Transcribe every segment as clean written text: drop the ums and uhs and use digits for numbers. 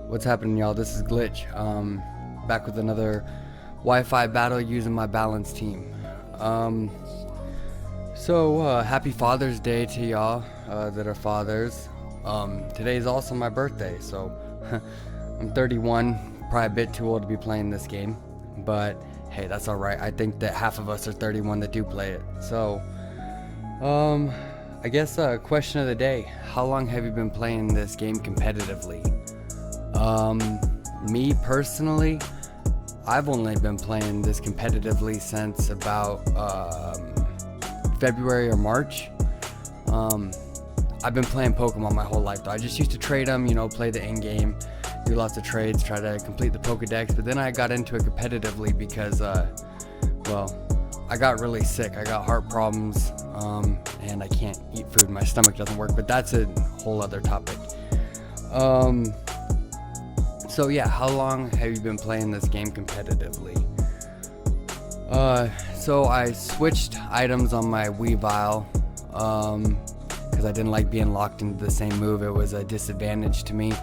What's happening, y'all? This is Glitch. Back with another Wi-Fi battle using my balance team. Happy Father's Day to y'all that are fathers. Today is also my birthday, so I'm 31, probably a bit too old to be playing this game, but hey, that's alright. I think that half of us are 31 that do play it. So, I guess question of the day: how long have you been playing this game competitively? Me personally, I've only been playing this competitively since about February or March. I've been playing Pokemon my whole life though. I just used to trade them, play the end game, do lots of trades, try to complete the Pokedex, but then I got into it competitively because, I got really sick. I got heart problems, and I can't eat food. My stomach doesn't work, but that's a whole other topic. So yeah, how long have you been playing this game competitively? So I switched items on my Weavile, because I didn't like being locked into the same move. It was a disadvantage to me.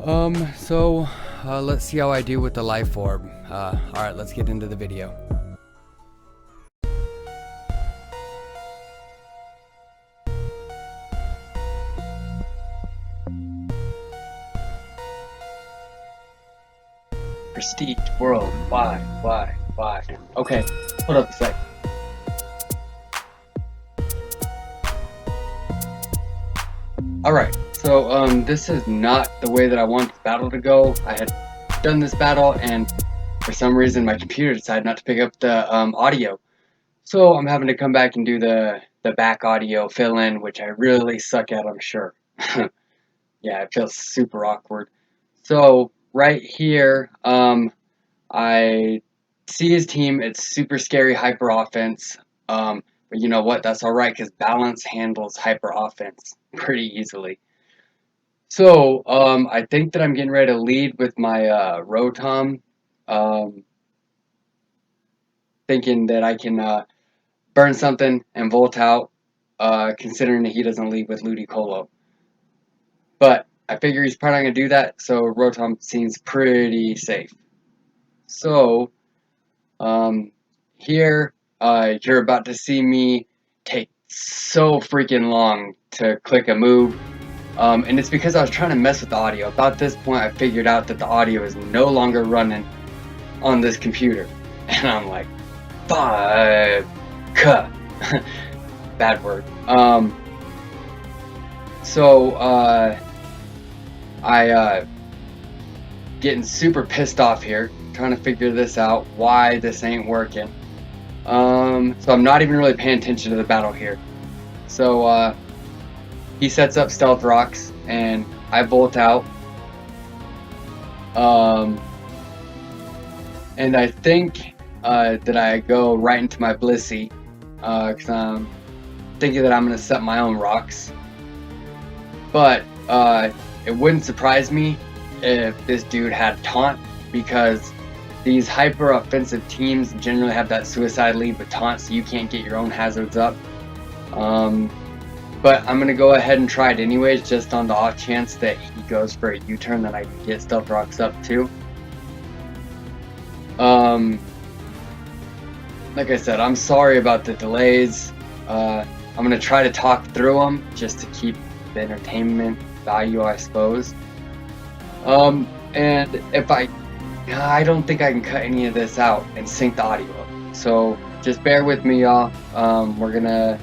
Let's see how I do with the Life Orb. Alright, let's get into the video. Prestige world. Why? Okay, hold up a sec. Alright, so this is not the way that I want this battle to go. I had done this battle and for some reason my computer decided not to pick up the audio. So I'm having to come back and do the back audio fill in, which I really suck at, I'm sure. Yeah, it feels super awkward. So right here, I see his team. It's super scary hyper offense. But you know what? That's alright because balance handles hyper offense pretty easily. So I think that I'm getting ready to lead with my Rotom. Thinking that I can burn something and volt out, considering that he doesn't lead with Ludicolo. But I figure he's probably not going to do that, so Rotom seems pretty safe. So, here, you're about to see me take so freaking long to click a move. And it's because I was trying to mess with the audio. About this point, I figured out that the audio is no longer running on this computer. And I'm like, fuck. Bad word. I getting super pissed off here, trying to figure this out, why this ain't working. So I'm not even really paying attention to the battle here. So he sets up stealth rocks and I bolt out. And I think that I go right into my Blissey, because I'm thinking that I'm going to set my own rocks. But it wouldn't surprise me if this dude had taunt, because these hyper offensive teams generally have that suicide lead with taunt, so you can't get your own hazards up. But I'm gonna go ahead and try it anyways, just on the off chance that he goes for a U-turn, that I can get stealth rocks up too. Like I said, I'm sorry about the delays. I'm gonna try to talk through them just to keep the entertainment value, I suppose. And if I don't think I can cut any of this out and sync the audio up. So just bear with me, y'all. We're gonna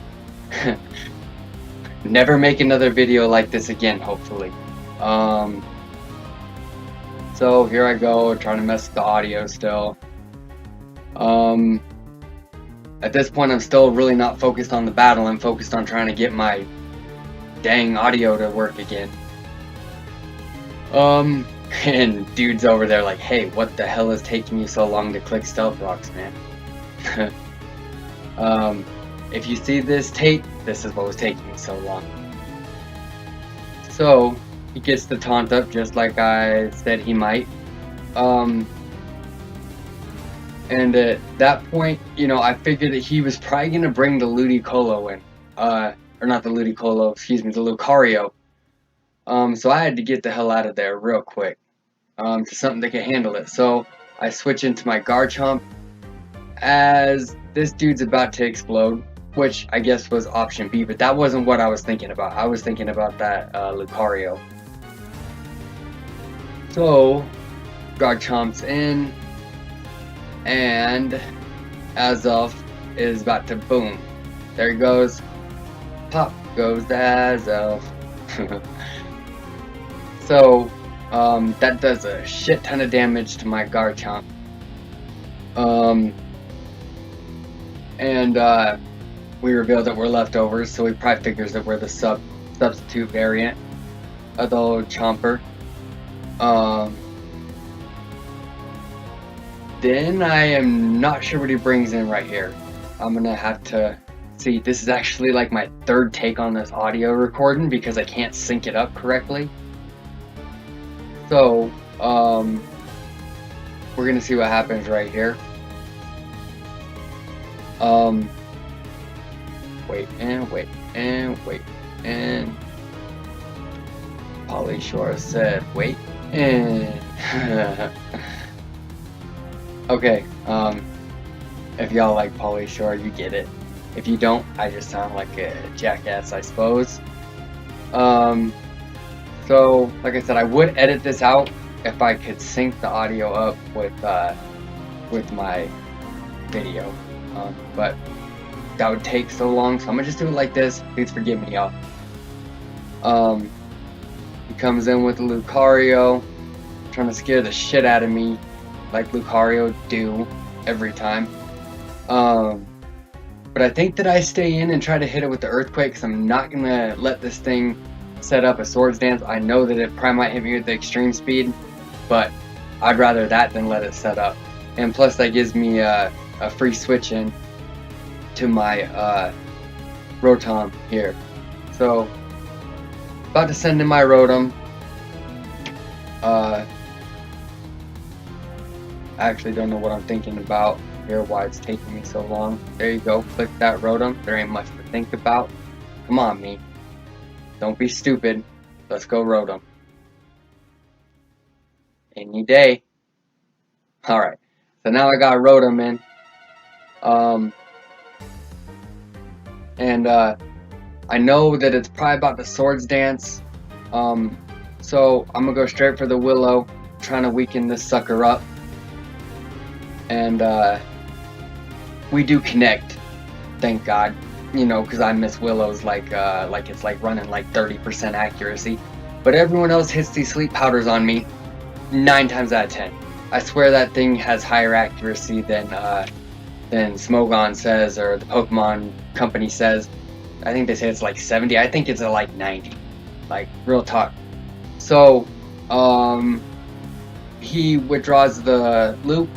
never make another video like this again, hopefully. So here I go, trying to mess with the audio still. At this point, I'm still really not focused on the battle. I'm focused on trying to get my dang audio to work again. And dude's over there like, hey, what the hell is taking you so long to click stealth rocks, man? If you see this tape, this is what was taking me so long. So he gets the taunt up just like I said he might. And at that point, I figured that he was probably gonna bring the Ludicolo in. Or not the Ludicolo, excuse me, the Lucario. So I had to get the hell out of there real quick, to something that could handle it. So I switch into my Garchomp as this dude's about to explode, which I guess was option B, but that wasn't what I was thinking about. I was thinking about that Lucario. So Garchomp's in, and Azelf is about to boom. There he goes. Pop goes the Azelf. So that does a shit ton of damage to my Garchomp. And we reveal that we're leftovers, so he probably figures that we're the substitute variant of the old Chomper. Then I am not sure what he brings in right here. I'm gonna have to see. This is actually like my third take on this audio recording because I can't sync it up correctly. So, we're gonna see what happens right here. Wait and wait and wait and Polly Shore said wait and okay, if y'all like Polly Shore, you get it. If you don't, I just sound like a jackass, I suppose. So, like I said, I would edit this out if I could sync the audio up with my video, but that would take so long, so I'm gonna just do it like this. Please forgive me, y'all. He comes in with Lucario, trying to scare the shit out of me, like Lucario do every time. But I think that I stay in and try to hit it with the Earthquake, because I'm not gonna let this thing set up a Swords Dance. I know that it probably might hit me with the extreme speed, but I'd rather that than let it set up. And plus that gives me a free switch in to my Rotom here. So about to send in my Rotom. I actually don't know what I'm thinking about here, why it's taking me so long. There you go, click that Rotom. There ain't much to think about. Come on, me. Don't be stupid. Let's go Rotom. Any day. Alright, so now I got Rotom in. And I know that it's probably about the Swords Dance. So I'm gonna go straight for the Willow, trying to weaken this sucker up. And we do connect, thank God. You know, because I miss Willow's like it's like running like 30% accuracy. But everyone else hits these sleep powders on me 9 times out of 10. I swear that thing has higher accuracy than Smogon says, or the Pokemon company says. I think they say it's like 70. I think it's at like 90. Like, real talk. So, he withdraws the loop,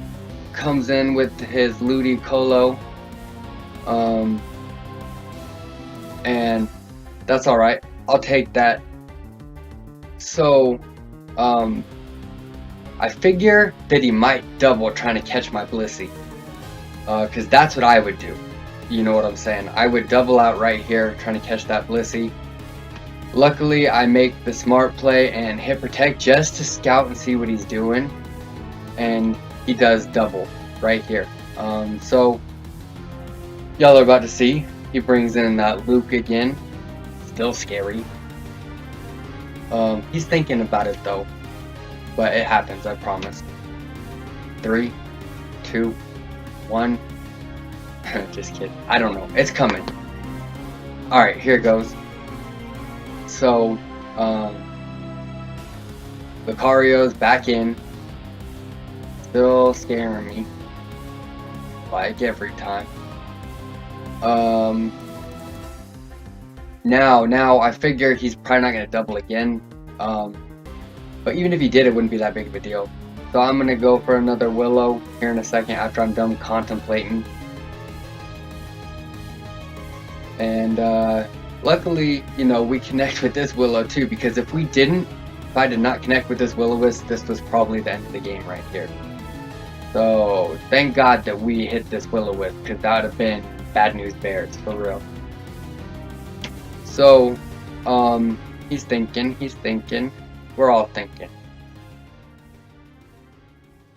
comes in with his Ludicolo, and that's alright. I'll take that. So, I figure that he might double trying to catch my Blissey. Because that's what I would do. You know what I'm saying? I would double out right here, trying to catch that Blissey. Luckily, I make the smart play and hit Protect just to scout and see what he's doing. And he does double right here. So, y'all are about to see. He brings in that Luke again. Still scary. He's thinking about it though. But it happens, I promise. 3, 2, 1. Just kidding. I don't know. It's coming. Alright, here it goes. So, Lucario's back in. Still scaring me. Like every time. Now I figure he's probably not going to double again. But even if he did, it wouldn't be that big of a deal. So I'm going to go for another Willow here in a second after I'm done contemplating. And luckily, you know, we connect with this Willow too, because if we didn't, if I did not connect with this Will-O-Wisp, this was probably the end of the game right here. So thank God that we hit this Will-O-Wisp, because that would have been bad news bears, for real. So, He's thinking, he's thinking. We're all thinking.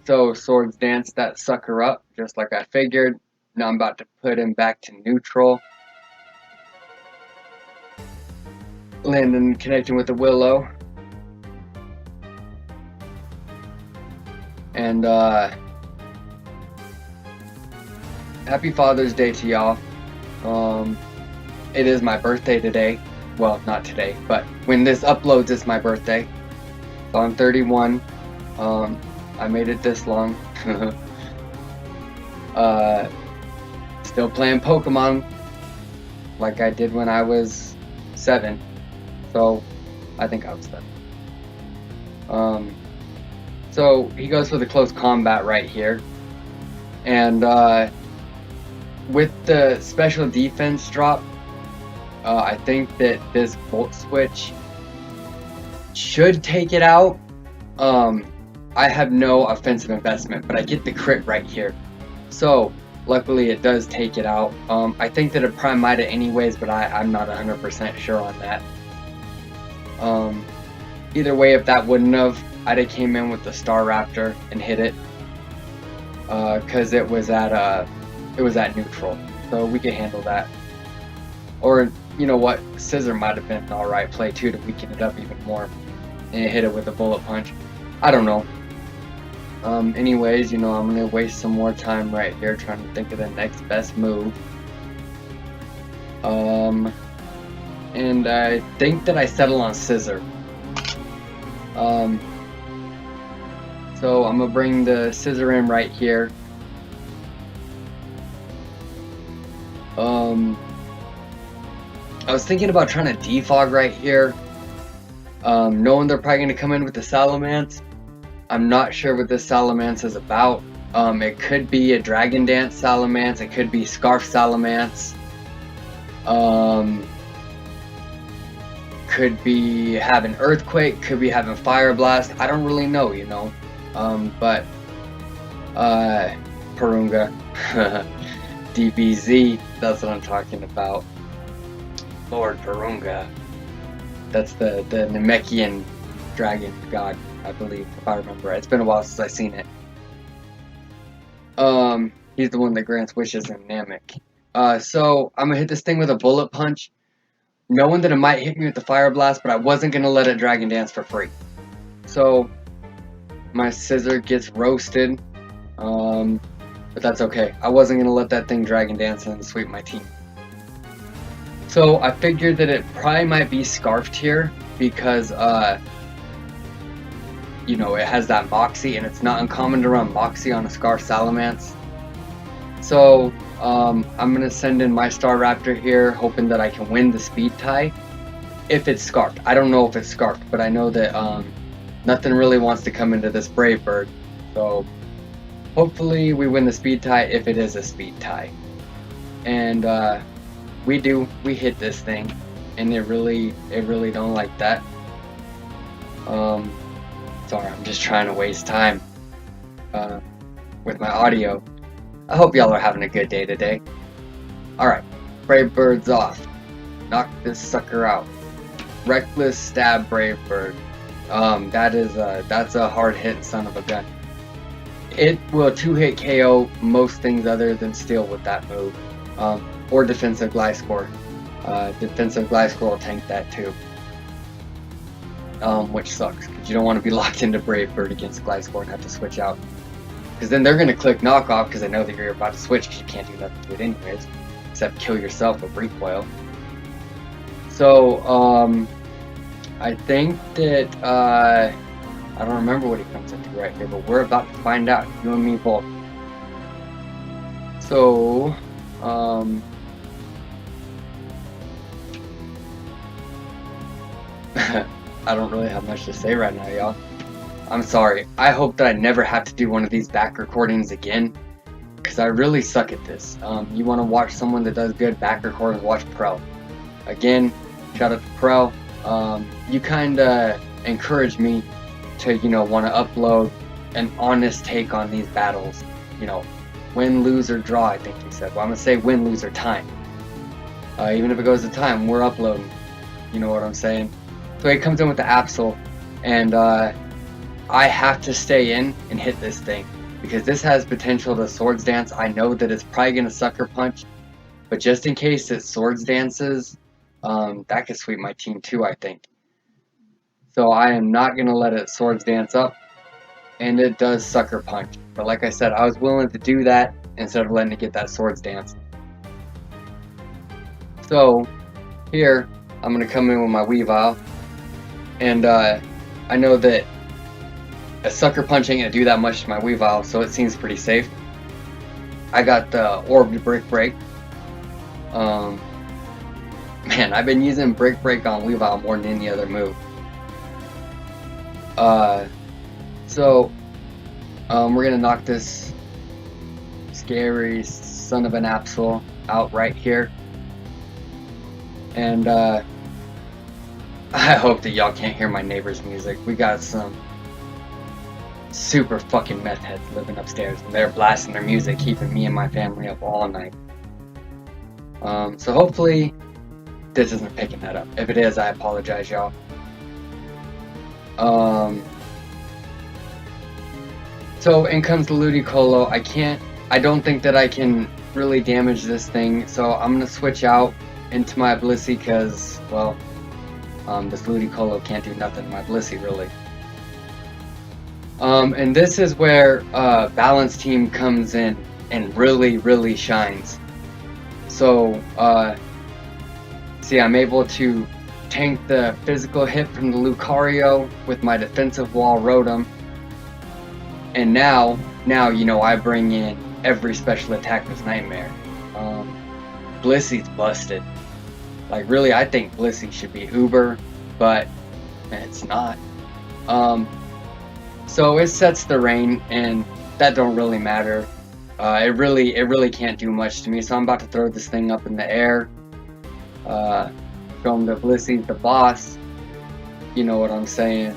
So swords dance that sucker up, just like I figured. Now I'm about to put him back to neutral. Landon connecting with the willow. And happy Father's Day to y'all. It is my birthday today. Well, not today, but when this uploads, it's my birthday. So I'm 31. I made it this long. Still playing Pokemon like I did when I was 7. So I think I was 7. So he goes for the close combat right here. And with the special defense drop, I think that this Volt Switch should take it out. I have no offensive investment, but I get the crit right here. So luckily it does take it out. I think that it probably might have anyways, but I'm not 100% sure on that. Either way, if that wouldn't have, I'd have came in with the Star Raptor and hit it. Cause it was at neutral. So we could handle that. Or you know what, Scissor might have been an alright play too to weaken it up even more. And hit it with a bullet punch. I don't know. Anyways, you know, I'm gonna waste some more time right here trying to think of the next best move. And I think that I settle on Scissor. So I'm gonna bring the Scissor in right here. I was thinking about trying to defog right here. Knowing they're probably gonna come in with the Salamence. I'm not sure what this Salamence is about. It could be a Dragon Dance Salamence, it could be Scarf Salamence. Could be having Earthquake, could be having Fire Blast. I don't really know, you know. But Purunga. DBZ, that's what I'm talking about. Lord Purunga. That's the Namekian dragon god, I believe, if I remember right. It's been a while since I've seen it. He's the one that grants wishes in Namek. So I'm gonna hit this thing with a bullet punch, knowing that it might hit me with the Fire Blast, but I wasn't gonna let it Dragon Dance for free. So my Scissor gets roasted, but that's okay. I wasn't gonna let that thing Dragon Dance and sweep my team. So I figured that it probably might be Scarfed here because, you know, it has that Moxie, and it's not uncommon to run Moxie on a Scarf Salamence. So I'm gonna send in my Star Raptor here, hoping that I can win the speed tie. If it's Scarfed, I don't know if it's Scarfed, but I know that nothing really wants to come into this Brave Bird. So hopefully we win the speed tie if it is a speed tie. And we hit this thing, and it really don't like that. Sorry, I'm just trying to waste time with my audio. I hope y'all are having a good day today. Alright, Brave Bird's off. Knock this sucker out. Reckless stab Brave Bird. That's a hard hit son of a gun. It will 2-hit KO most things other than steel with that move. Or defensive Gliscor. Defensive Gliscor will tank that too. Which sucks, because you don't want to be locked into Brave Bird against Gliscor and have to switch out. Because then they're going to click knockoff because they know that you're about to switch, because you can't do nothing to it anyways, except kill yourself with recoil. So, I think that, I don't remember what he comes into right here, but we're about to find out, you and me both. So, I don't really have much to say right now, y'all. I'm sorry. I hope that I never have to do one of these back recordings again, because I really suck at this. You want to watch someone that does good back recordings, watch Pro. Again, shout out to Pro. You kind of encourage me to, you know, want to upload an honest take on these battles. You know, win, lose, or draw, I think he said. Well, I'm going to say win, lose, or time. Even if it goes to time, we're uploading. You know what I'm saying? So he comes in with the Absol, and I have to stay in and hit this thing, because this has potential to swords dance. I know that it's probably going to sucker punch, but just in case it swords dances, that could sweep my team too, I think. So I am not going to let it swords dance up, and it does sucker punch. But like I said, I was willing to do that instead of letting it get that swords dance. So here, I'm going to come in with my Weavile, and I know that a sucker punch ain't going to do that much to my Weavile, so it seems pretty safe. I got the Orbed Brick Break. Man, I've been using Brick Break on Weavile more than any other move. We're gonna knock this scary son of an Absol out right here. And I hope that y'all can't hear my neighbor's music. We got some super fucking meth heads living upstairs, and they're blasting their music, keeping me and my family up all night. So hopefully this isn't picking that up. If it is, I apologize, y'all. So in comes the Ludicolo. I don't think that I can really damage this thing, so I'm gonna switch out into my Blissey, because, well, this Ludicolo can't do nothing to my Blissey, really. And this is where Balance Team comes in and really shines. So, see, I'm able to tank the physical hit from the Lucario with my defensive wall Rotom. And now, you know, I bring in every special attack with Nightmare. Blissey's busted. Like, really, I think Blissey should be Uber, but it's not. So it sets the rain, and that don't really matter. It really can't do much to me, so I'm about to throw this thing up in the air. Show him that Blissey's the boss. You know what I'm saying.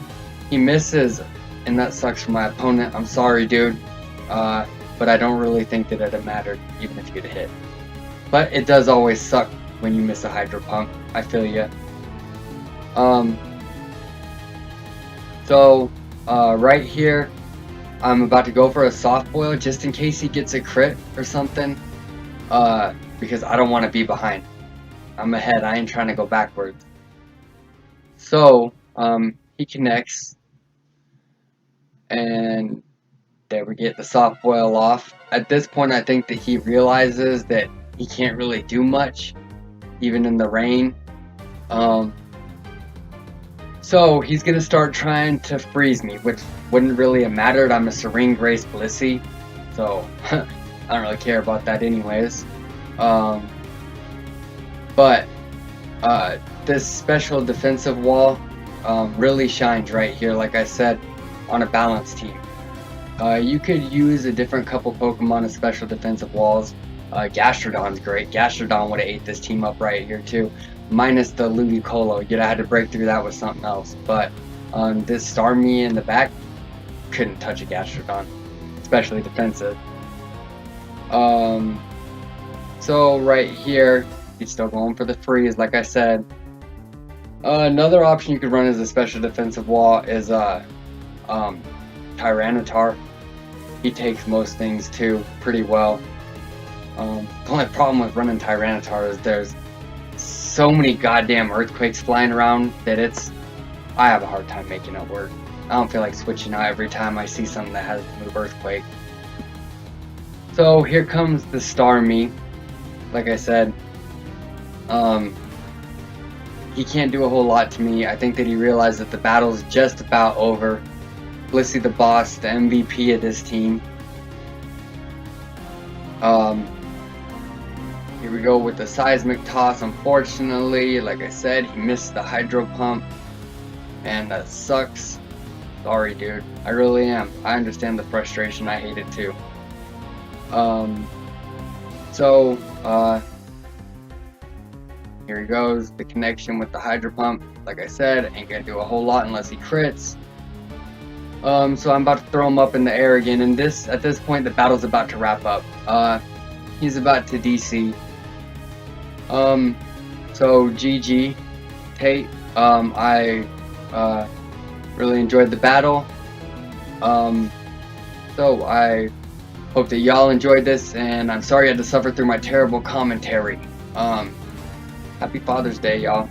He misses, and that sucks for my opponent. I'm sorry, dude. But I don't really think that it'd matter, even if you'd hit. But it does always suck when you miss a Hydro Pump. I feel ya. Right here, I'm about to go for a Soft Boil just in case he gets a crit or something. Because I don't want to be behind. I'm ahead. I ain't trying to go backwards. So, he connects. And there we get the Soft Boil off. At this point, I think that he realizes that he can't really do much, even in the rain. So he's gonna start trying to freeze me, which wouldn't really have mattered. I'm a Serene Grace Blissey, so I don't really care about that anyways. But this special defensive wall really shines right here, like I said, on a balanced team. You could use a different couple Pokemon as special defensive walls. Gastrodon's great. Gastrodon would have ate this team up right here too. Minus the Ludicolo. You'd have had to break through that with something else. But this Starmie in the back couldn't touch a Gastrodon. Especially defensive. So right here, he's still going for the freeze, like I said. Another option you could run as a special defensive wall is Tyranitar. He takes most things too pretty well. The only problem with running Tyranitar is there's so many goddamn earthquakes flying around that I have a hard time making it work. I don't feel like switching out every time I see something that has the move Earthquake. So here comes the Starmie. Like I said, he can't do a whole lot to me. I think that he realized that the battle's just about over. Blissey the boss, the MVP of this team. Here we go with the Seismic Toss. Unfortunately, like I said, he missed the Hydro Pump, and that sucks. Sorry, dude. I really am. I understand the frustration. I hate it too. Here he goes. The connection with the Hydro Pump. Like I said, ain't gonna do a whole lot unless he crits. So I'm about to throw him up in the air again, and at this point the battle's about to wrap up. He's about to DC. So GG, Tate. I Really enjoyed the battle. So I hope that y'all enjoyed this, and I'm sorry I had to suffer through my terrible commentary. Happy Father's Day, y'all.